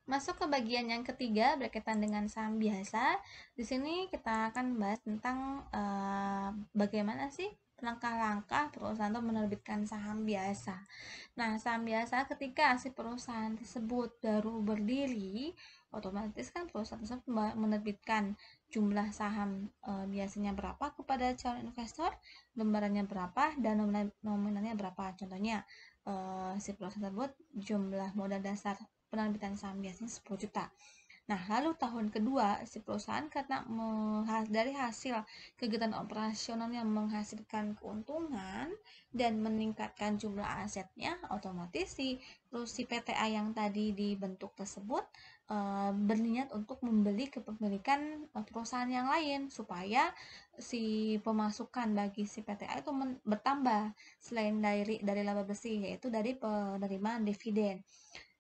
Masuk ke bagian yang ketiga berkaitan dengan saham biasa. Di sini kita akan bahas tentang bagaimana sih langkah-langkah perusahaan untuk menerbitkan saham biasa. Nah, saham biasa ketika si perusahaan tersebut baru berdiri, otomatis kan perusahaan tersebut menerbitkan jumlah saham biasanya berapa kepada calon investor, lembarannya berapa, dan nominalnya berapa. Contohnya, si perusahaan tersebut jumlah modal dasar penerbitan saham biasanya 10 juta. Nah, lalu tahun kedua, si perusahaan karena dari hasil kegiatan operasional yang menghasilkan keuntungan dan meningkatkan jumlah asetnya, otomatis si PTA yang tadi dibentuk tersebut berniat untuk membeli kepemilikan perusahaan yang lain supaya si pemasukan bagi si PTA itu bertambah selain dari laba bersih, yaitu dari penerimaan dividen.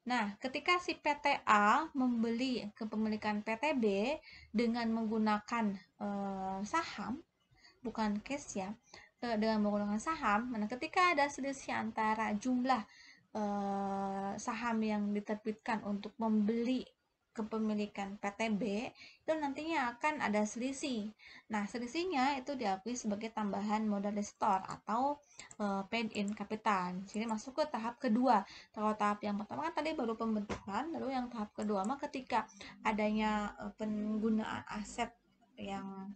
Nah, ketika si PTA membeli kepemilikan PTB dengan menggunakan saham, bukan cash ya, dengan menggunakan saham, nah ketika ada selisih antara jumlah saham yang diterbitkan untuk membeli kepemilikan PTB, itu nantinya akan ada selisih. Nah, selisihnya itu diakui sebagai tambahan modal store atau paid in capital. Sini masuk ke tahap kedua. Kalau tahap yang pertama kan tadi baru pembentukan, lalu yang tahap kedua mah ketika adanya penggunaan aset yang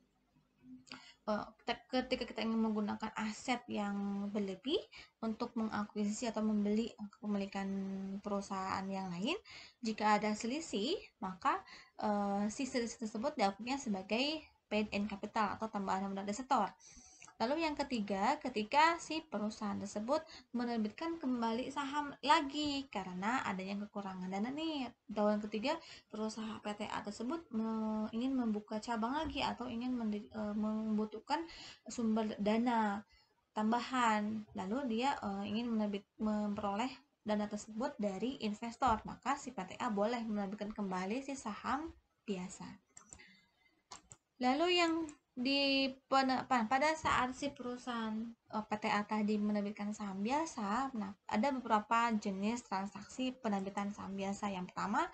ketika kita ingin menggunakan aset yang berlebih untuk mengakuisisi atau membeli kepemilikan perusahaan yang lain, jika ada selisih, maka si selisih tersebut diakuinya sebagai paid in capital atau tambahan modal depositor. Lalu yang ketiga, ketika si perusahaan tersebut menerbitkan kembali saham lagi karena adanya kekurangan dana nih. Tahun ketiga, perusahaan PTA tersebut ingin membuka cabang lagi atau ingin membutuhkan sumber dana tambahan. Lalu dia ingin memperoleh dana tersebut dari investor, maka si PTA boleh menerbitkan kembali si saham biasa. Lalu yang pada saat si perusahaan PTA tadi menerbitkan saham biasa, nah ada beberapa jenis transaksi penerbitan saham biasa. Yang pertama,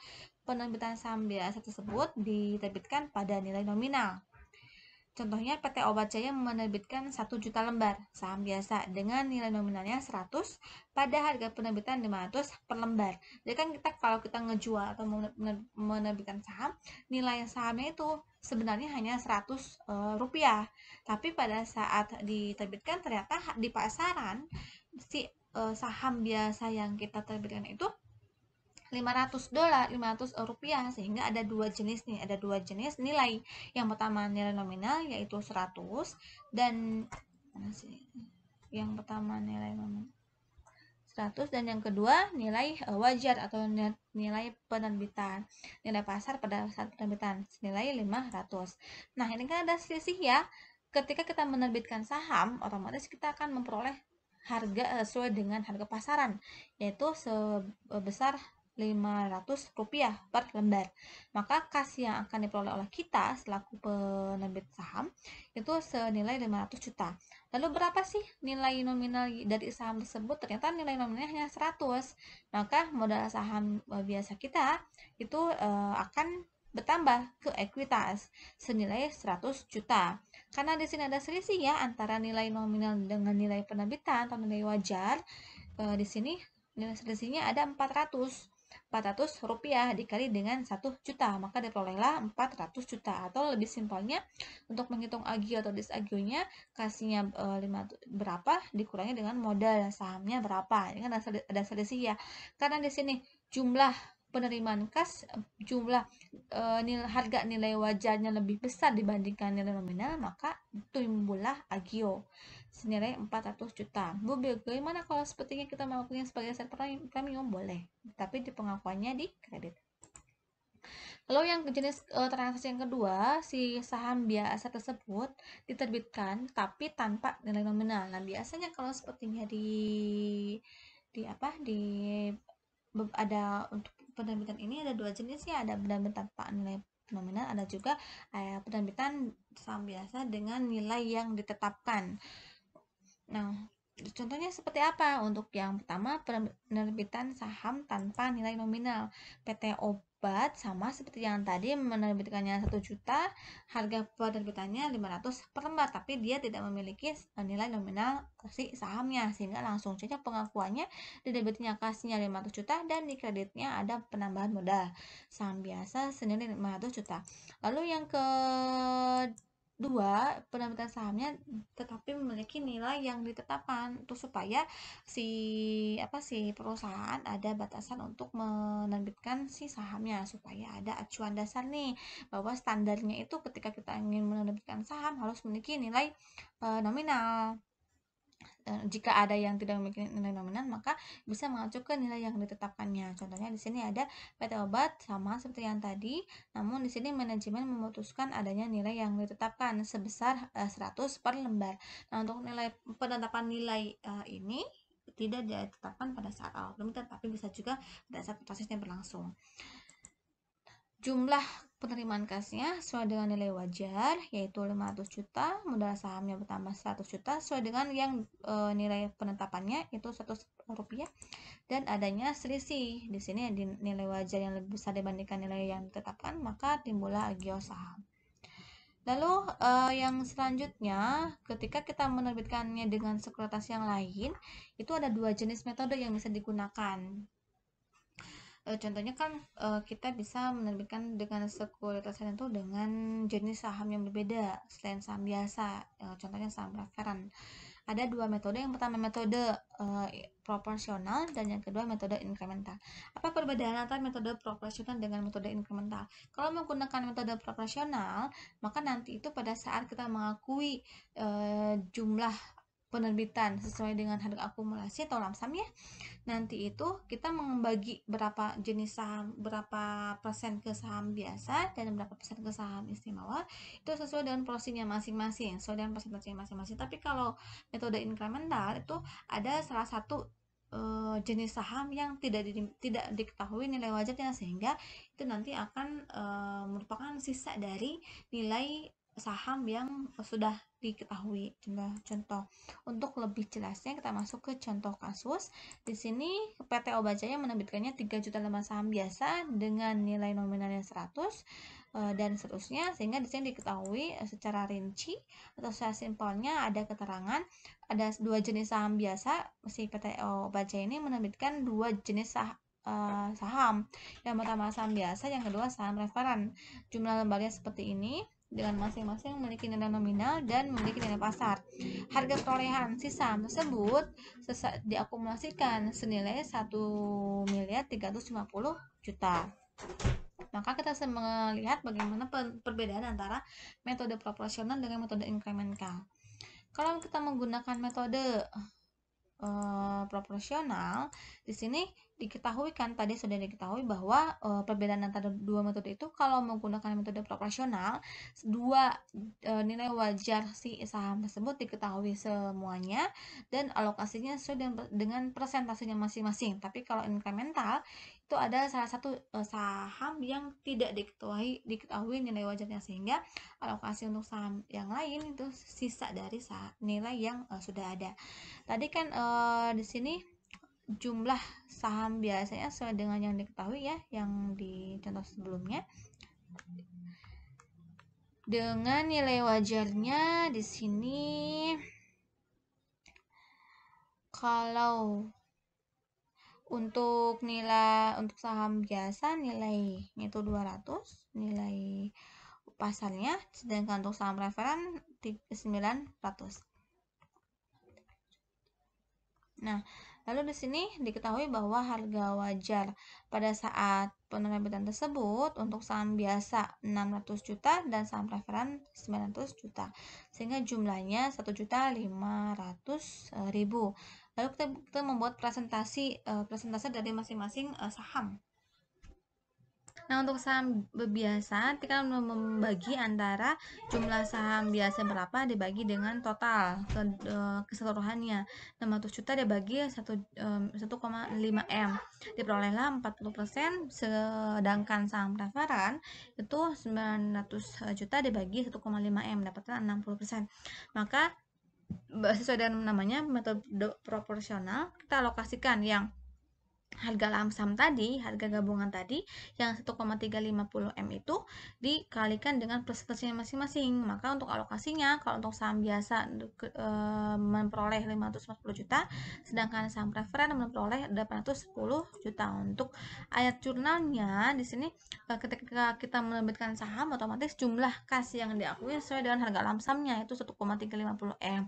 penerbitan saham biasa tersebut diterbitkan pada nilai nominal. Contohnya PT Obat Jaya menerbitkan 1 juta lembar saham biasa dengan nilai nominalnya 100 pada harga penerbitan 500 per lembar. Jadi kan kalau kita ngejual atau menerbitkan saham, nilai sahamnya itu sebenarnya hanya 100 rupiah. Tapi pada saat diterbitkan ternyata di pasaran si saham biasa yang kita terbitkan itu $500, rupiah, sehingga ada dua jenis nilai. Yang pertama nilai nominal yaitu 100 dan yang pertama nilai nominal 100 dan yang kedua nilai wajar atau nilai penerbitan, nilai pasar pada saat penerbitan nilai 500. Nah, ini kan ada selisih ya. Ketika kita menerbitkan saham, otomatis kita akan memperoleh harga sesuai dengan harga pasaran, yaitu sebesar Rp500 per lembar. Maka kas yang akan diperoleh oleh kita selaku penerbit saham itu senilai 500 juta. Lalu berapa sih nilai nominal dari saham tersebut? Ternyata nilai nominalnya hanya 100. Maka modal saham biasa kita itu akan bertambah ke ekuitas senilai 100 juta. Karena di sini ada selisih ya antara nilai nominal dengan nilai penerbitan atau nilai wajar. Di sini nilai selisihnya ada 400 rupiah dikali dengan 1 juta, maka diperolehlah 400 juta. Atau lebih simpelnya, untuk menghitung agio atau disagionya, kasihnya berapa dikurangi dengan modal sahamnya berapa. Ini kan ada selisih ya, karena di sini jumlah penerimaan kas, jumlah harga nilai wajarnya lebih besar dibandingkan nilai nominal, maka timbullah agio senilai 400 juta. Bu, bagaimana kalau sepertinya kita melakukannya sebagai aset premium? Boleh, tapi di pengakuannya di kredit. Lalu yang jenis transaksi yang kedua, si saham biasa tersebut diterbitkan tapi tanpa nilai nominal. Nah, biasanya kalau sepertinya ada untuk penerbitan ini ada dua jenis ya, ada penerbitan tanpa nilai nominal, ada juga penerbitan saham biasa dengan nilai yang ditetapkan. Nah, Contohnya seperti apa? Untuk yang pertama, penerbitan saham tanpa nilai nominal. PT Obat sama seperti yang tadi, menerbitkannya 1 juta, harga penerbitannya 500 per lembar, tapi dia tidak memiliki nilai nominal si sahamnya, sehingga langsung saja pengakuannya di debitnya kasnya 500 juta dan di kreditnya ada penambahan modal saham biasa senilai 500 juta. Lalu yang kedua, penerbitan sahamnya tetapi memiliki nilai yang ditetapkan, untuk supaya si perusahaan ada batasan untuk menerbitkan si sahamnya, supaya ada acuan dasar nih bahwa standarnya itu ketika kita ingin menerbitkan saham harus memiliki nilai nominal. Jika ada yang tidak memiliki nilai nominal, maka bisa mengacu ke nilai yang ditetapkannya. Contohnya di sini ada PT Obat sama seperti yang tadi, namun di sini manajemen memutuskan adanya nilai yang ditetapkan sebesar 100 per lembar. Nah, untuk nilai penetapan nilai ini tidak ditetapkan pada saat awal penerbitan, tapi bisa juga pada saat prosesnya berlangsung. Jumlah penerimaan kasnya sesuai dengan nilai wajar, yaitu 500 juta, modal sahamnya bertambah 100 juta sesuai dengan yang nilai penetapannya itu 100 rupiah, dan adanya selisih di sini di nilai wajar yang lebih besar dibandingkan nilai yang ditetapkan, maka timbullah agio saham. Lalu yang selanjutnya, ketika kita menerbitkannya dengan sekuritas yang lain, itu ada 2 jenis metode yang bisa digunakan. Contohnya kan kita bisa menerbitkan dengan sekuritas itu dengan jenis saham yang berbeda selain saham biasa, contohnya saham referen. Ada 2 metode, yang pertama metode proporsional dan yang kedua metode inkremental. Apa perbedaan antara metode proporsional dengan metode inkremental? Kalau menggunakan metode proporsional, maka nanti itu pada saat kita mengakui jumlah penerbitan sesuai dengan harga akumulasi atau lamsam ya, nanti itu kita membagi berapa jenis saham, berapa persen ke saham biasa dan berapa persen ke saham istimewa, itu sesuai dengan porsinya masing-masing, sesuai dengan persentasenya masing-masing. Tapi kalau metode inkremental itu ada salah satu jenis saham yang tidak diketahui nilai wajarnya, sehingga itu nanti akan merupakan sisa dari nilai saham yang sudah diketahui. Contoh untuk lebih jelasnya kita masuk ke contoh kasus. Di sini PT Obat Jaya menerbitkannya 3 juta lembar saham biasa dengan nilai nominalnya 100 dan seterusnya, sehingga di sini diketahui secara rinci atau secara simpelnya ada keterangan ada 2 jenis saham biasa. Si PT Obat Jaya ini menerbitkan 2 jenis saham. Yang pertama saham biasa, yang kedua saham referen. Jumlah lembarnya seperti ini dengan masing-masing memiliki nilai nominal dan memiliki nilai pasar. Harga perolehan si saham tersebut diakumulasikan senilai 1.350.000.000. Maka kita bisa melihat bagaimana perbedaan antara metode proporsional dengan metode inkremental. Kalau kita menggunakan metode proporsional, di sini diketahui kan, tadi sudah diketahui bahwa perbedaan antara dua metode itu, kalau menggunakan metode proporsional, dua nilai wajar si saham tersebut diketahui semuanya dan alokasinya sesuai dengan persentasenya masing-masing. Tapi kalau inkremental itu ada salah satu saham yang tidak diketahui nilai wajarnya, sehingga alokasi untuk saham yang lain itu sisa dari nilai yang sudah ada. Tadi kan di sini jumlah saham biasanya sesuai dengan yang diketahui ya, yang di contoh sebelumnya. Dengan nilai wajarnya di sini, kalau untuk saham biasa nilainya itu 200 nilai pasarnya, sedangkan untuk saham referen 900. Nah, lalu di sini diketahui bahwa harga wajar pada saat penerbitan tersebut untuk saham biasa 600 juta dan saham referen 900 juta. Sehingga jumlahnya 1.500.000. Lalu kita membuat presentase dari masing-masing saham. Nah, untuk saham biasa kita membagi antara jumlah saham biasa berapa dibagi dengan total keseluruhannya. 600 juta dibagi 1,5 M, diperolehlah 40%, sedangkan saham referen itu 900 juta dibagi 1,5 M, dapatkan 60%. Maka sesuai dengan namanya metode proporsional, kita alokasikan yang harga lamsam tadi, harga gabungan tadi yang 1,350 M itu dikalikan dengan persentasenya masing-masing. Maka untuk alokasinya, kalau untuk saham biasa memperoleh 540 juta, sedangkan saham preferen memperoleh 810 juta. Untuk ayat jurnalnya di sini, ketika kita menerbitkan saham, otomatis jumlah kas yang diakui sesuai dengan harga lamsamnya, itu 1,350 M.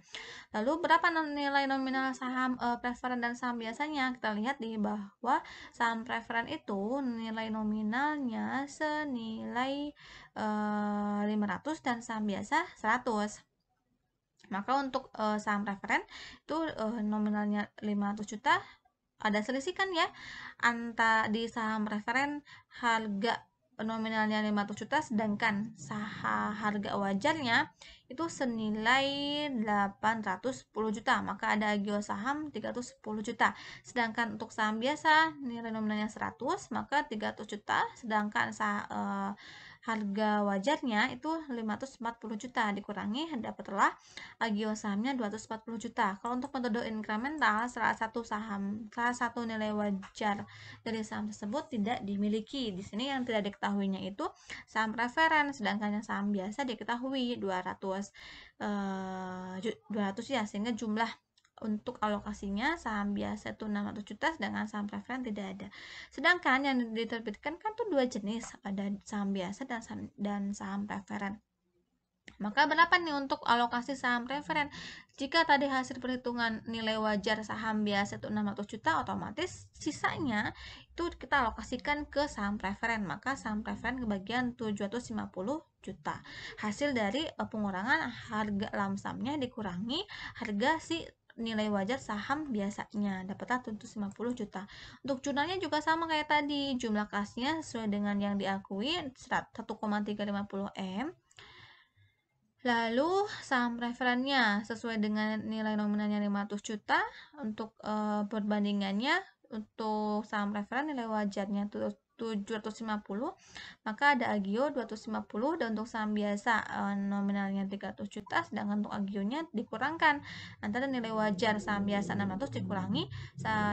Lalu berapa nilai nominal saham preferen dan saham biasanya? Kita lihat di bahwa saham preferen itu nilai nominalnya senilai 500 dan saham biasa 100. Maka untuk saham preferen itu nominalnya 500 juta, ada selisih kan ya, di saham preferen harga nominalnya 500 juta, sedangkan harga wajarnya itu senilai 810 juta, maka ada agio saham 310 juta. Sedangkan untuk saham biasa nilai nominalnya 100, maka 300 juta, sedangkan harga wajarnya itu 540 juta, dikurangi dapatlah agio sahamnya 240 juta. Kalau untuk metode inkremental, salah satu nilai wajar dari saham tersebut tidak dimiliki. Di sini yang tidak diketahuinya itu saham preferen, sedangkan yang saham biasa diketahui 200 ya, sehingga jumlah untuk alokasinya saham biasa itu 600 juta, sedangkan saham preferen tidak ada. Sedangkan yang diterbitkan kan tuh dua jenis, ada saham biasa dan saham preferen. Maka berapa nih untuk alokasi saham preferen? Jika tadi hasil perhitungan nilai wajar saham biasa itu 600 juta, otomatis sisanya itu kita alokasikan ke saham preferen. Maka saham preferen kebagian 750 juta. Hasil dari pengurangan harga lamsamnya dikurangi harga si nilai wajar saham biasanya, dapatlah 750 juta. Untuk jurnalnya juga sama kayak tadi, jumlah kasnya sesuai dengan yang diakui 1,350 M. Lalu saham preferennya sesuai dengan nilai nominalnya 500 juta. Untuk perbandingannya, untuk saham preferen nilai wajarnya 750, maka ada agio 250, dan untuk saham biasa nominalnya 300 juta, sedangkan untuk agionya dikurangkan antara nilai wajar saham biasa 600 dikurangi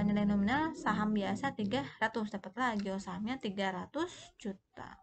nilai nominal saham biasa 300, dapatlah agio sahamnya 300 juta.